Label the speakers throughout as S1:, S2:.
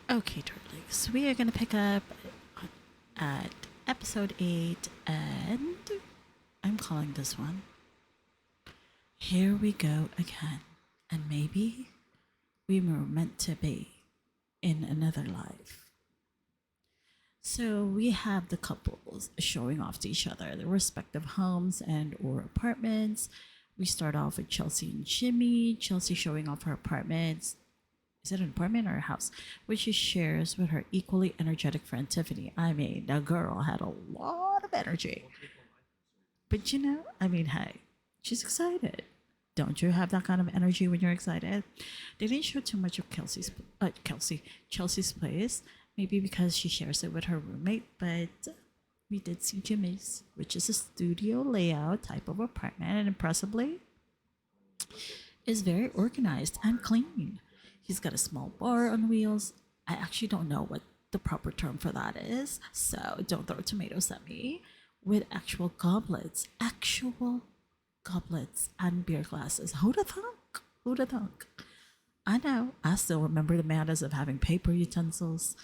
S1: Okay, turtles. We are gonna pick up at episode 8, and I'm calling this one Here We Go Again. And maybe we were meant to be in another life. So we have the couples showing off to each other their respective homes and or apartments. We start off with Chelsea and Jimmy. Chelsea showing off her apartments. Is it an apartment or a house? Which she shares with her equally energetic friend Tiffany. I mean, the girl had a lot of energy. But hey, she's excited. Don't you have that kind of energy when you're excited? They didn't show too much of Chelsea's place. Maybe because she shares it with her roommate, but we did see Jimmy's, which is a studio layout type of apartment, and impressively, is very organized and clean. He's got a small bar on wheels. I actually don't know what the proper term for that is, so don't throw tomatoes at me. With actual goblets and beer glasses. Who'da thunk? Who'da thunk? I know. I still remember the madness of having paper utensils,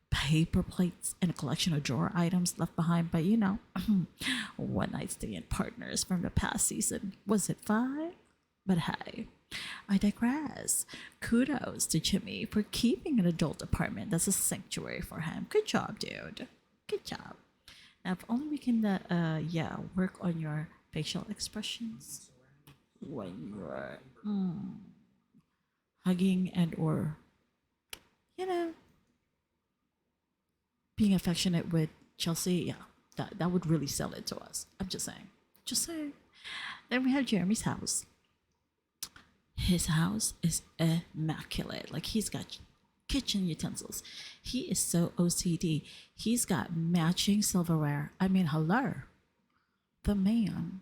S1: paper plates, and a collection of drawer items left behind by, one night stand partners from the past season. Was it 5? But hey, I digress. Kudos to Jimmy for keeping an adult apartment that's a sanctuary for him. Good job, dude. Good job. Now, if only we can, work on your facial expressions when you're hugging and or, you know, being affectionate with Chelsea. Yeah, that would really sell it to us. I'm just saying. Just saying. Then we have Jeremy's house. His house is immaculate. Like, he's got kitchen utensils. He is so OCD. He's got matching silverware. I mean, hello. The man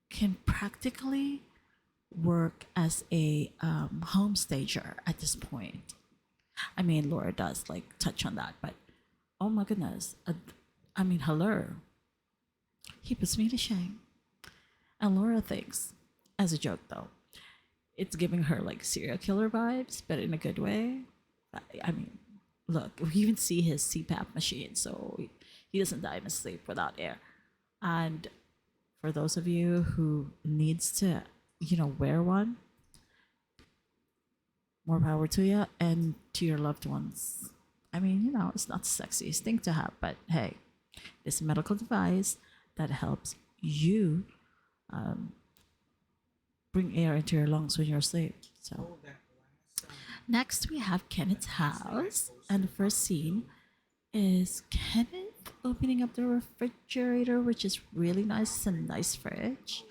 S1: can practically work as a home stager at this point. I mean, Laura does like touch on that, but oh my goodness. I mean, hello. He puts me to shame. And Laura thinks, as a joke though, it's giving her like serial killer vibes, but in a good way. I mean, look, we even see his CPAP machine, so he doesn't die in his sleep without air. And for those of you who needs to, wear one, more power to you and to your loved ones. I mean, it's not the sexiest thing to have, but hey, it's a medical device that helps you bring air into your lungs when you're asleep. So next we have Kenneth's house, and the first scene is Kenneth opening up the refrigerator, which is really nice. It's a nice fridge.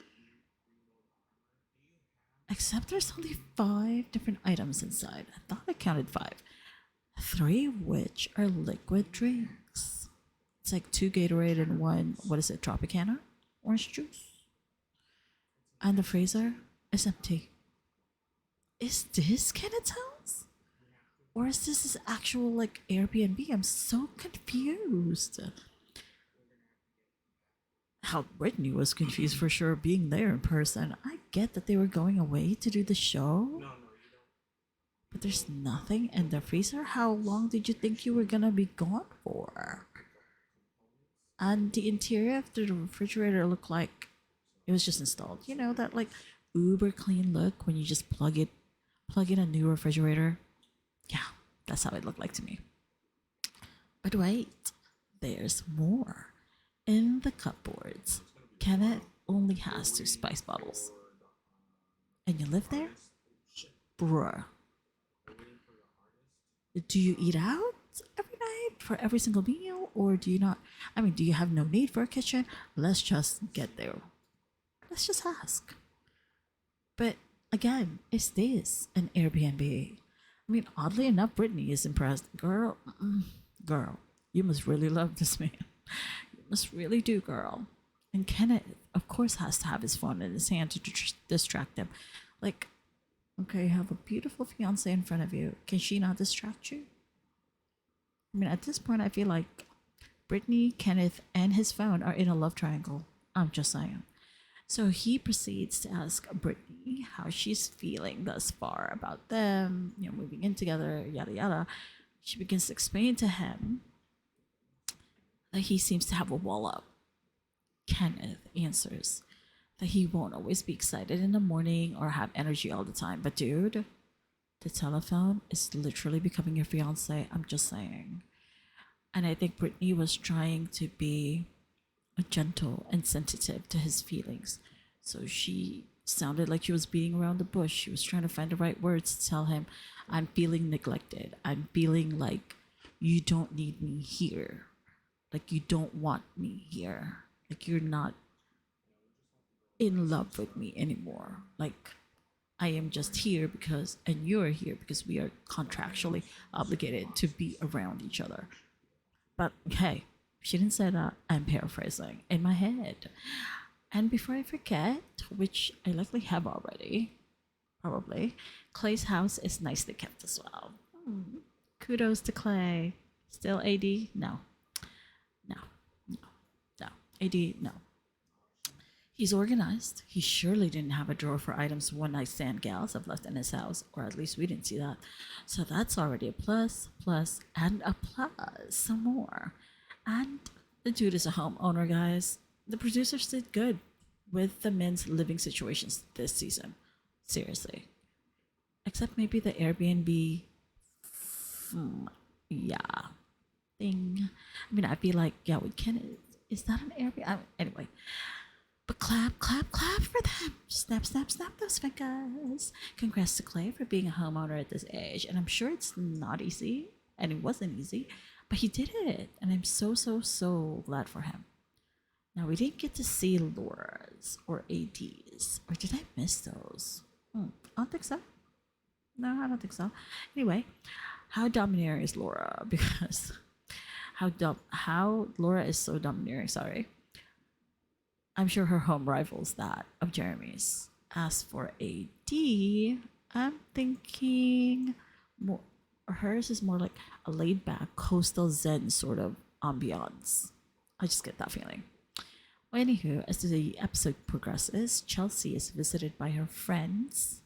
S1: Except there's only 5 different items inside. I thought I counted 5. 3 of which are liquid drinks. It's like 2 Gatorade and 1, what is it, Tropicana? Orange juice. And the freezer is empty. Is this Kenneth's house? Or is this his actual like Airbnb? I'm so confused. How Brittany was confused for sure being there in person. I get that they were going away to do the show. But there's nothing in the freezer? How long did you think you were gonna be gone for? And the interior of the refrigerator looked like it was just installed. You know, that like uber clean look when you just plug in a new refrigerator. Yeah, that's how it looked like to me. But wait, there's more. In the cupboards, Kenneth only has 2 spice bottles. And you live there? Bruh. Do you eat out every night for every single meal? Or do you not? I mean, do you have no need for a kitchen? Let's just get there. Let's just ask. But again, is this an Airbnb? I mean, oddly enough, Brittany is impressed. Girl, you must really love this man. You must really do, girl. And Kenneth, of course, has to have his phone in his hand to distract him. Like, okay, you have a beautiful fiance in front of you. Can she not distract you? I mean, at this point, I feel like Brittany, Kenneth, and his phone are in a love triangle. I'm just saying. So he proceeds to ask Brittany how she's feeling thus far about them, moving in together, yada yada. She begins to explain to him that he seems to have a wall up. Kenneth answers that he won't always be excited in the morning or have energy all the time. But dude, the telephone is literally becoming your fiance. I'm just saying. And I think Brittany was trying to be gentle and sensitive to his feelings. So she sounded like she was beating around the bush. She was trying to find the right words to tell him, I'm feeling neglected. I'm feeling like you don't need me here. Like you don't want me here. Like you're not in love with me anymore. Like I am just here because, and you're here because we are contractually obligated to be around each other. But hey, she didn't say that. I'm paraphrasing in my head. And before I forget, which I likely have already, probably, Clay's house is nicely kept as well. Kudos to Clay. Still AD? No. No. No. No. AD? No. He's organized. He surely didn't have a drawer for items one night stand gals have left in his house, or at least we didn't see that. So that's already a plus, and a plus. Some more. And the dude is a homeowner, guys. The producers did good with the men's living situations this season. Seriously. Except maybe the Airbnb. Yeah. Thing. I mean, I'd be like, yeah, we can. Is that an Airbnb? Anyway. But clap, clap, clap for them. Snap, snap, snap those fingers. Congrats to Clay for being a homeowner at this age. And I'm sure it's not easy. And it wasn't easy. But he did it. And I'm so, so, so glad for him. Now, we didn't get to see Laura's or AD's. Or did I miss those? I don't think so. No, I don't think so. Anyway, how domineering is Laura? Because how Laura is so domineering, sorry. I'm sure her home rivals that of Jeremy's. As for AD, I'm thinking more, hers is more like a laid back coastal zen sort of ambiance. I just get that feeling. Well, anywho, as the episode progresses, Chelsea is visited by her friends,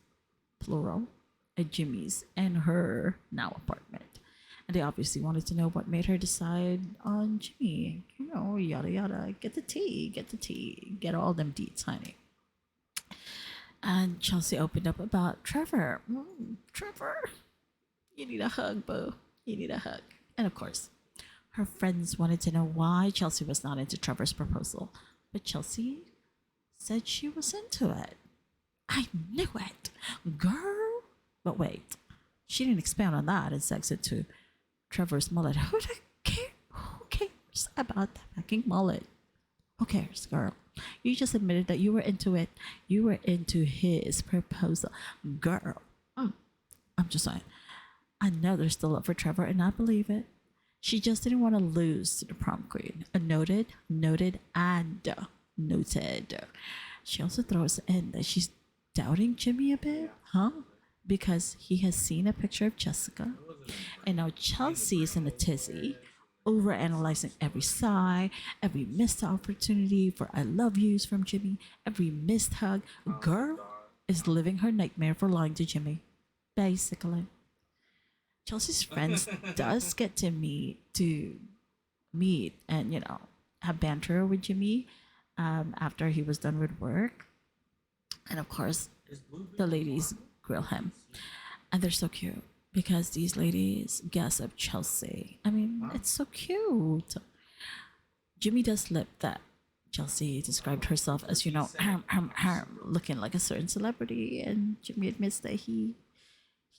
S1: plural, at Jimmy's and her now apartment. And they obviously wanted to know what made her decide on Jimmy. Yada yada. Get the tea, get all them deets, honey. And Chelsea opened up about Trevor. Trevor, you need a hug, boo. You need a hug. And of course, her friends wanted to know why Chelsea was not into Trevor's proposal. But Chelsea said she was into it. I knew it, girl. But wait, she didn't expand on that and sex it to Trevor's mullet. Who cares about the fucking mullet? Who cares, girl? You just admitted that you were into it. You were into his proposal. Girl. I'm just saying. I know there's still love for Trevor, and I believe it. She just didn't want to lose to the prom queen. Noted, and noted. She also throws in that she's doubting Jimmy a bit, huh? Because he has seen a picture of Jessica, and now Chelsea is in a tizzy, overanalyzing every sigh, every missed opportunity for I love yous from Jimmy, every missed hug. Girl is living her nightmare for lying to Jimmy, basically. Chelsea's friends does get to meet and have banter with Jimmy after he was done with work, and of course the ladies grill him, and they're so cute because these ladies gossip Chelsea. I mean, it's so cute. Jimmy does slip that Chelsea described herself as looking like a certain celebrity, and Jimmy admits that he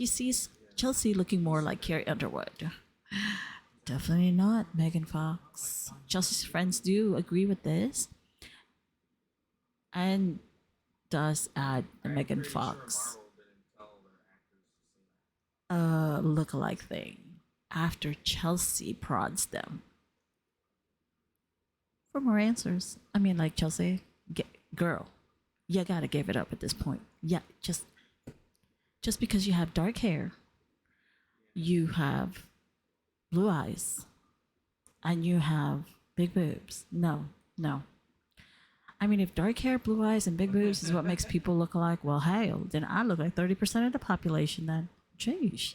S1: sees Chelsea looking more like Carrie Underwood. Definitely not Megan Fox. Chelsea's friends do agree with this, and does add the Megan Fox look-alike thing after Chelsea prods them for more answers. I mean, like, Chelsea, girl, you gotta give it up at this point. Yeah, just because you have dark hair, you have blue eyes, and you have big boobs. No. I mean, if dark hair, blue eyes, and big boobs is what makes people look alike, well, hey, then I look like 30% of the population then. Jeez.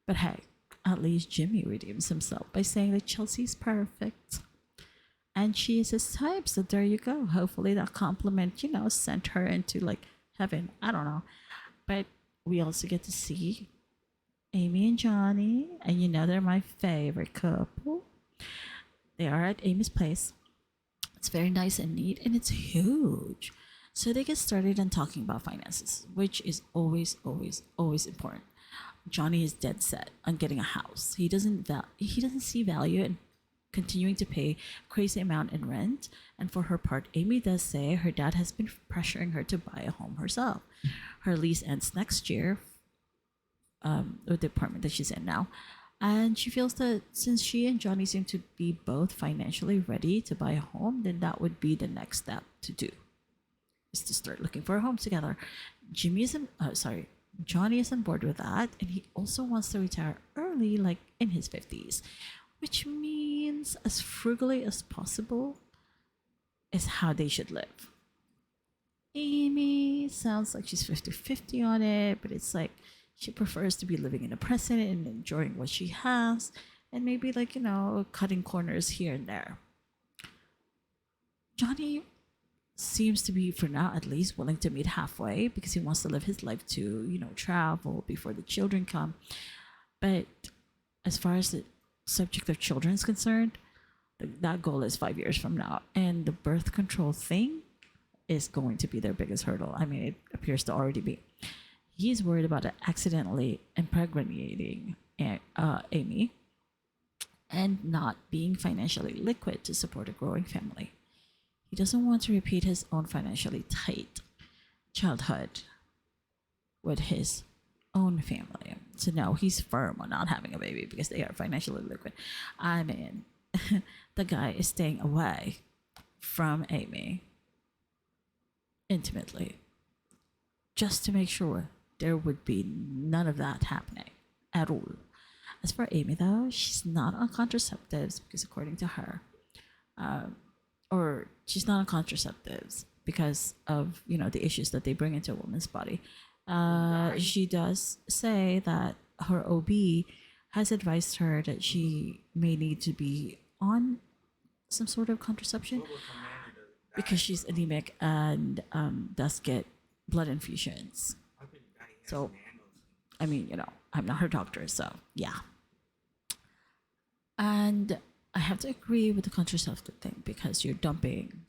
S1: But hey, at least Jimmy redeems himself by saying that Chelsea's perfect. And she is his type, so there you go. Hopefully that compliment, sent her into like heaven. I don't know. But we also get to see Amy and Johnny, and they're my favorite couple. They are at Amy's place. It's very nice and neat, and it's huge. So they get started on talking about finances, which is always, always, always important. Johnny is dead set on getting a house. He doesn't see value in continuing to pay crazy amount in rent. And for her part, Amy does say her dad has been pressuring her to buy a home herself. Her lease ends next year with the apartment that she's in now. And she feels that since she and Johnny seem to be both financially ready to buy a home, then that would be the next step to do, is to start looking for a home together. Johnny is on board with that, and he also wants to retire early, like in his 50s, which means as frugally as possible is how they should live. Amy sounds like she's 50-50 on it, but it's like she prefers to be living in the present and enjoying what she has, and maybe like, cutting corners here and there. Johnny seems to be, for now at least, willing to meet halfway because he wants to live his life to, travel before the children come. But as far as the subject of children is concerned, that goal is 5 years from now. And the birth control thing is going to be their biggest hurdle. I mean, it appears to already be. He's worried about accidentally impregnating Amy and not being financially liquid to support a growing family. He doesn't want to repeat his own financially tight childhood with his own family. So now he's firm on not having a baby because they are financially liquid. I mean, the guy is staying away from Amy intimately just to make sure there would be none of that happening at all. As for Amy, though, she's not on contraceptives because, according to her, or she's not on contraceptives because of the issues that they bring into a woman's body. She does say that her OB has advised her that she may need to be on some sort of contraception because she's anemic and does get blood infusions. So, I mean, I'm not her doctor, so yeah. And I have to agree with the contraceptive thing because you're dumping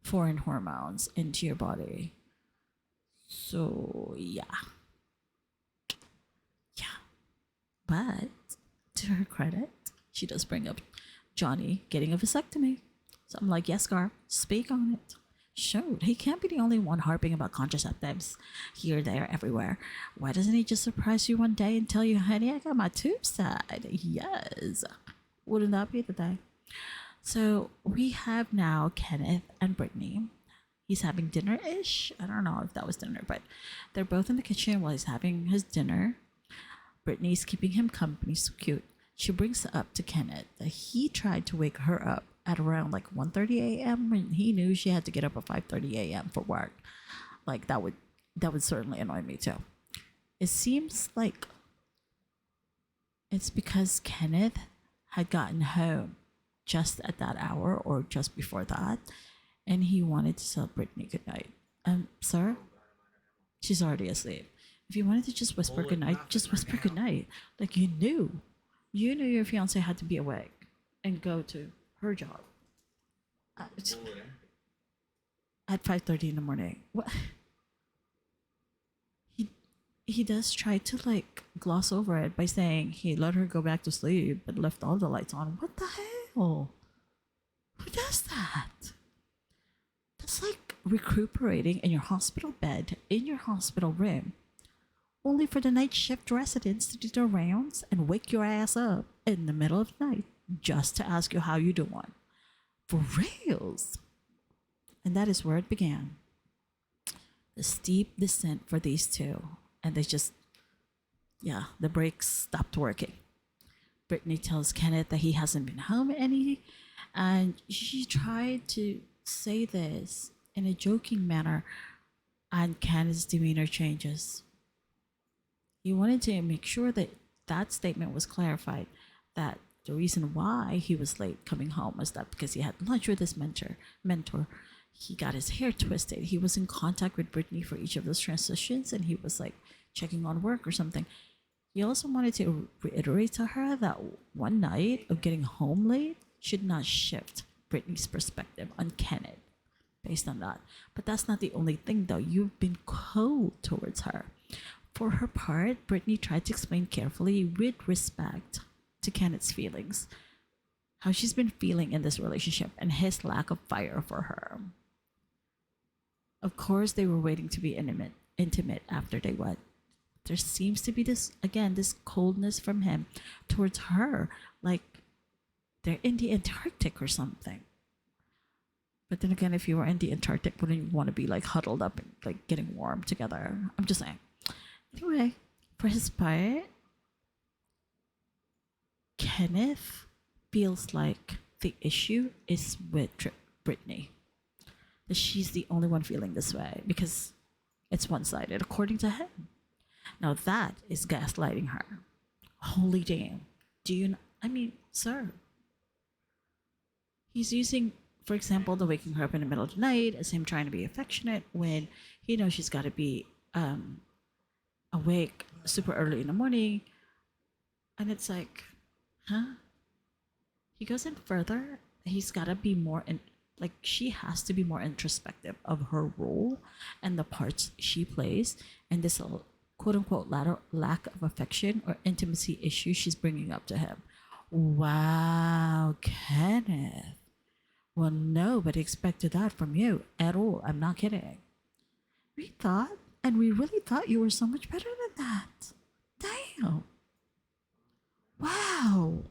S1: foreign hormones into your body. So, yeah. But to her credit, she does bring up Johnny getting a vasectomy. So I'm like, yes, Gar, speak on it. Shoot, he can't be the only one harping about contraceptives here, there, everywhere. Why doesn't he just surprise you one day and tell you, honey, I got my tubes tied? Yes. Wouldn't that be the day? So we have now Kenneth and Brittany. He's having dinner-ish. I don't know if that was dinner, but they're both in the kitchen while he's having his dinner. Brittany's keeping him company, so cute. She brings up to Kenneth that he tried to wake her up at around like 1:30 a.m. when he knew she had to get up at 5:30 a.m. for work. Like that would certainly annoy me too. It seems like it's because Kenneth had gotten home just at that hour or just before that, and he wanted to tell Brittany goodnight. Sir, she's already asleep. If you wanted to just whisper goodnight, just whisper goodnight. Like you knew your fiance had to be awake and go to her job at 5:30 in the morning. What? He does try to like gloss over it by saying he let her go back to sleep but left all the lights on. What the hell? Who does that? That's like recuperating in your hospital bed, in your hospital room, only for the night shift residents to do their rounds and wake your ass up in the middle of the night just to ask you how you doing. For reals. And that is where it began. The steep descent for these two. And they just, the brakes stopped working. Brittany tells Kenneth that he hasn't been home any, and she tried to say this in a joking manner, and Kenneth's demeanor changes. He wanted to make sure that that statement was clarified, that the reason why he was late coming home was that because he had lunch with his mentor. He got his hair twisted. He was in contact with Brittany for each of those transitions, and he was like checking on work or something. He also wanted to reiterate to her that one night of getting home late should not shift Brittany's perspective on Kenneth based on that. But that's not the only thing, though. You've been cold towards her. For her part, Brittany tried to explain carefully, with respect to Kenneth's feelings, how she's been feeling in this relationship and his lack of fire for her. Of course, they were waiting to be intimate after they wed. There seems to be this coldness from him towards her, like they're in the Antarctic or something. But then again, if you were in the Antarctic, wouldn't you want to be like huddled up and like getting warm together? I'm just saying. Anyway, for his part, Kenneth feels like the issue is with Brittany. That she's the only one feeling this way because it's one-sided, according to him. Now that is gaslighting her. Holy damn. Do you I mean, sir. He's using, for example, the waking her up in the middle of the night as him trying to be affectionate when he knows she's got to be awake super early in the morning. And it's like, huh? He goes in further. He's got to be more like she has to be more introspective of her role and the parts she plays and this quote unquote lack of affection or intimacy issue she's bringing up to him. Wow, Kenneth. Well, nobody expected that from you at all. I'm not kidding. We really thought you were so much better than that. Damn. Wow.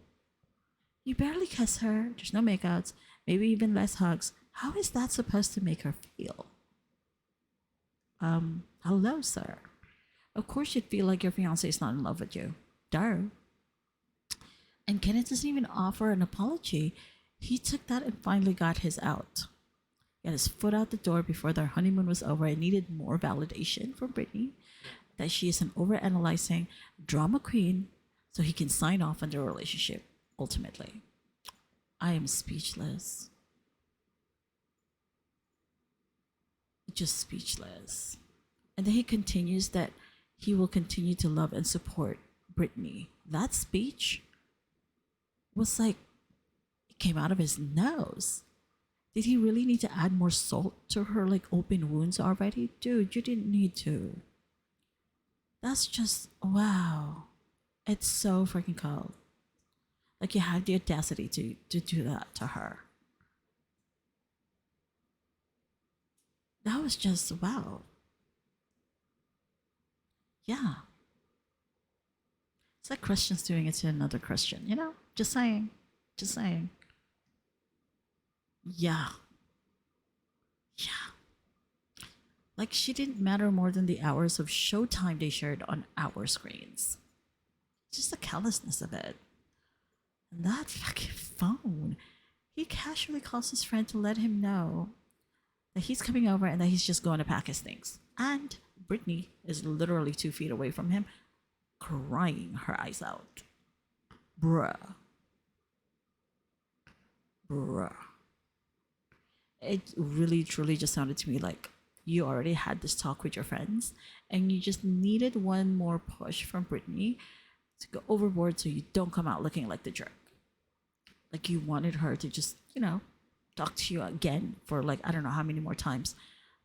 S1: You barely kiss her. There's no makeouts. Maybe even less hugs. How is that supposed to make her feel? Hello, sir. Of course you'd feel like your fiance is not in love with you. Darn. And Kenneth doesn't even offer an apology. He took that and finally got his out. He had his foot out the door before their honeymoon was over and needed more validation from Brittany that she is an overanalyzing drama queen so he can sign off on their relationship ultimately. I am speechless. Just speechless. And then he continues that he will continue to love and support Brittany. That speech was like, it came out of his nose. Did he really need to add more salt to her like open wounds already? Dude, you didn't need to. That's just, wow. It's so freaking cold. Like you have the audacity to do that to her. That was just, wow. Yeah. It's like Christians doing it to another Christian, you know? Just saying. Just saying. Yeah. Yeah. Like she didn't matter more than the hours of showtime they shared on our screens. Just the callousness of it. And that fucking phone. He casually calls his friend to let him know that he's coming over and that he's just going to pack his things. And Brittany is literally 2 feet away from him, crying her eyes out. Bruh. It really, truly just sounded to me like you already had this talk with your friends and you just needed one more push from Brittany to go overboard so you don't come out looking like the jerk. Like you wanted her to just, you know, talk to you again for like, I don't know how many more times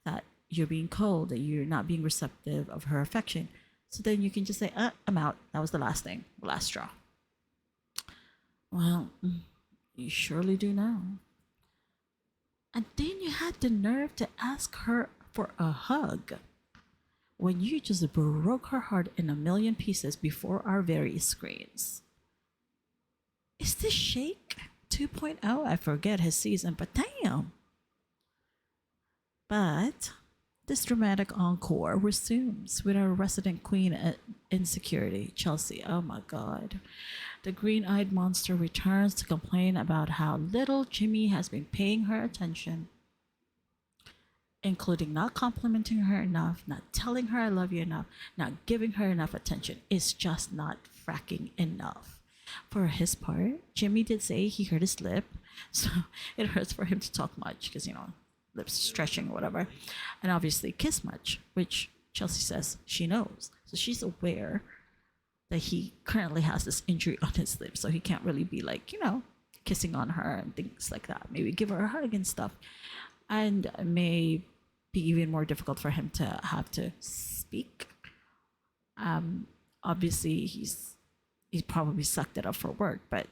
S1: that you're being cold, that you're not being receptive of her affection. So then you can just say, I'm out. That was the last thing, the last straw. Well, you surely do now. And then you had the nerve to ask her for a hug when you just broke her heart in a million pieces before our very screens. Is this Shake 2.0? I forget his season, but damn. But this dramatic encore resumes with our resident queen at insecurity, Chelsea. Oh my god. The green-eyed monster returns to complain about how little Jimmy has been paying her attention. including not complimenting her enough, not telling her I love you enough, not giving her enough attention. It's just not fracking enough. For his part, Jimmy did say he hurt his lip, so it hurts for him to talk much because, lips stretching or whatever, and obviously kiss much, which Chelsea says she knows. So she's aware that he currently has this injury on his lips, so he can't really be like, kissing on her and things like that. Maybe give her a hug and stuff. And it may be even more difficult for him to have to speak. Obviously, he's probably sucked it up for work, but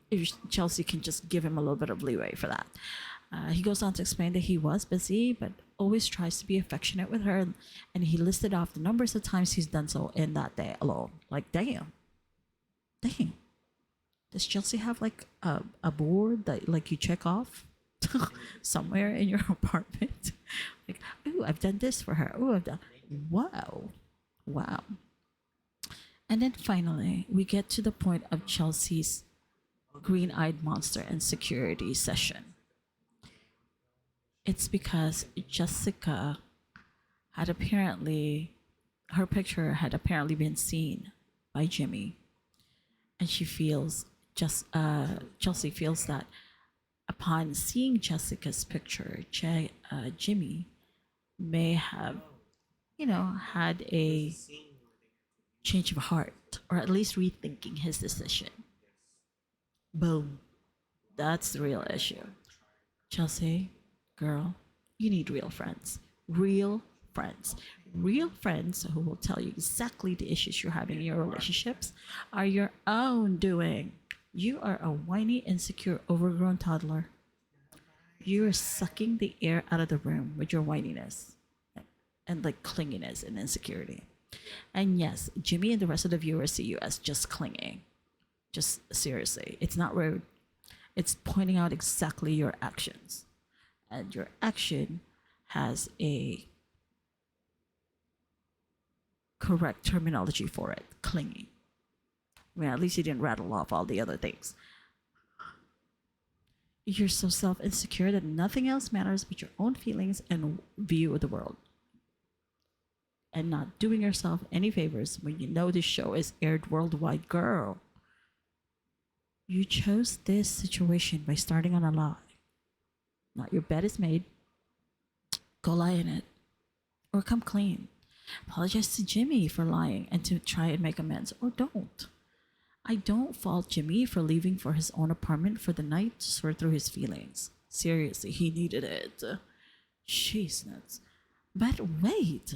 S1: if Chelsea can just give him a little bit of leeway for that. He goes on to explain that he was busy, but always tries to be affectionate with her, and he listed off the numbers of times he's done so in that day alone. Like, damn. Does Chelsea have like a board that like you check off somewhere in your apartment? Like, ooh, I've done this for her. Ooh, I've done. Wow. And then finally, we get to the point of Chelsea's green-eyed monster insecurity session. It's because Jessica had apparently, her picture had apparently been seen by Jimmy, and she feels Chelsea feels that upon seeing Jessica's picture, Jimmy may have, had a change of heart, or at least rethinking his decision. Boom. That's the real issue. Chelsea, girl, you need real friends. Real friends. Real friends who will tell you exactly the issues you're having in your relationships are your own doing. You are a whiny, insecure, overgrown toddler. You are sucking the air out of the room with your whininess and like clinginess and insecurity. And yes, Jimmy and the rest of the viewers see you as just clinging. Just seriously, it's not rude. It's pointing out exactly your actions. And your action has a correct terminology for it, clinging. I mean, at least you didn't rattle off all the other things. You're so self-insecure that nothing else matters but your own feelings and view of the world. And not doing yourself any favors when you know this show is aired worldwide, girl. You chose this situation by starting on a lie. Not your bed is made. Go lie in it. Or come clean. Apologize to Jimmy for lying and to try and make amends. Or don't. I don't fault Jimmy for leaving for his own apartment for the night to sort through his feelings. Seriously, he needed it. Jeez nuts. But wait.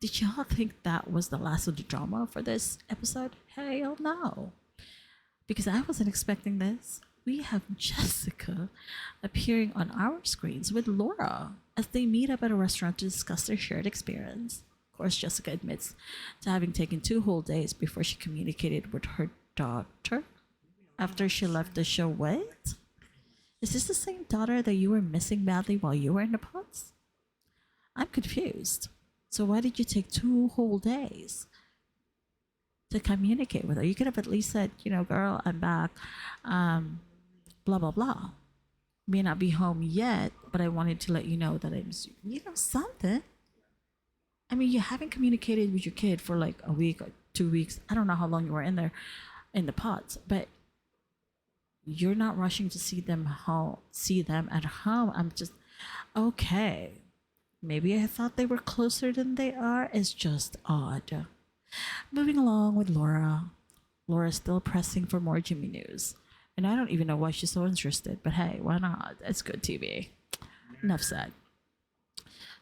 S1: Did y'all think that was the last of the drama for this episode? Hell no. Because I wasn't expecting this. We have Jessica appearing on our screens with Laura as they meet up at a restaurant to discuss their shared experience. Of course, Jessica admits to having taken 2 whole days before she communicated with her daughter after she left the show. Wait? Is this the same daughter that you were missing badly while you were in the pods? I'm confused. So why did you take 2 whole days to communicate with her? You could have at least said, girl, I'm back, blah, blah, blah. May not be home yet, but I wanted to let you know that I'm, something. I mean, you haven't communicated with your kid for like a week or 2 weeks. I don't know how long you were in there in the pods, but you're not rushing to see them at home. I'm just, okay. Maybe I thought they were closer than they are. It's just odd. Moving along with Laura. Laura's still pressing for more Jimmy news. And I don't even know why she's so interested, but hey, why not? It's good TV. Enough said.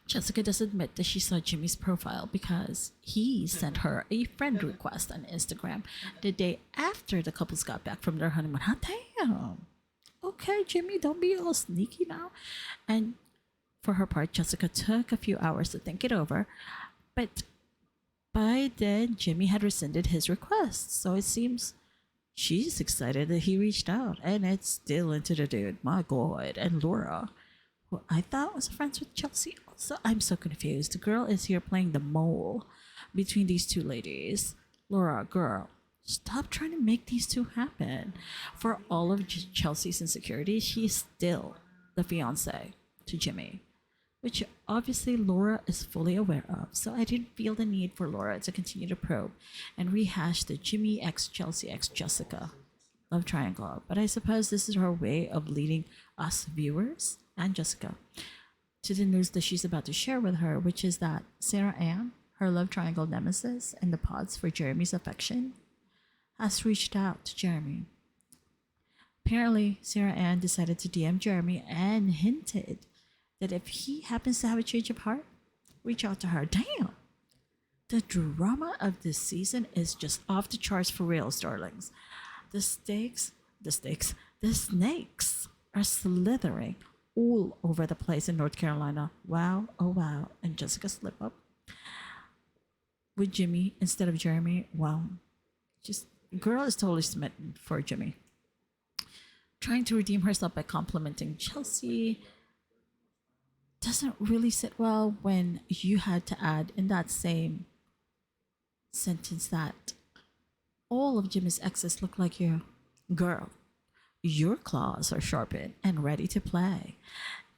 S1: Jessica does admit that she saw Jimmy's profile because he sent her a friend request on Instagram the day after the couples got back from their honeymoon. Hot damn. Okay, Jimmy, don't be all sneaky now. And for her part, Jessica took a few hours to think it over, but by then, Jimmy had rescinded his request. So it seems she's excited that he reached out, and it's still into the dude. My God. And Laura, who I thought was friends with Chelsea, also. I'm so confused. The girl is here playing the mole between these two ladies. Laura, girl, stop trying to make these two happen. For all of Chelsea's insecurities, she's still the fiance. to Jimmy, which obviously Laura is fully aware of. So I didn't feel the need for Laura to continue to probe and rehash the Jimmy x Chelsea x Jessica love triangle. But I suppose this is her way of leading us viewers and Jessica to the news that she's about to share with her, which is that Sarah Ann, her love triangle nemesis and the pods for Jeremy's affection, has reached out to Jeremy. Apparently, Sarah Ann decided to DM Jeremy and hinted that if he happens to have a change of heart, reach out to her. Damn! The drama of this season is just off the charts for real, darlings. The snakes are slithering all over the place in North Carolina. Wow, oh wow. And Jessica slip up with Jimmy instead of Jeremy. Wow. Just, girl is totally smitten for Jimmy. Trying to redeem herself by complimenting Chelsea doesn't really sit well when you had to add in that same sentence that all of Jimmy's exes look like you. Girl, your claws are sharpened and ready to play.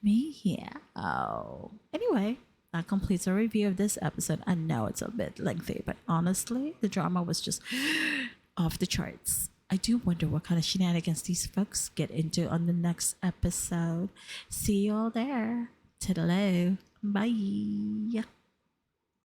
S1: Meow. Anyway, that completes our review of this episode. I know it's a bit lengthy, but honestly, the drama was just off the charts. I do wonder what kind of shenanigans these folks get into on the next episode. See you all there. Toodaloo. Bye.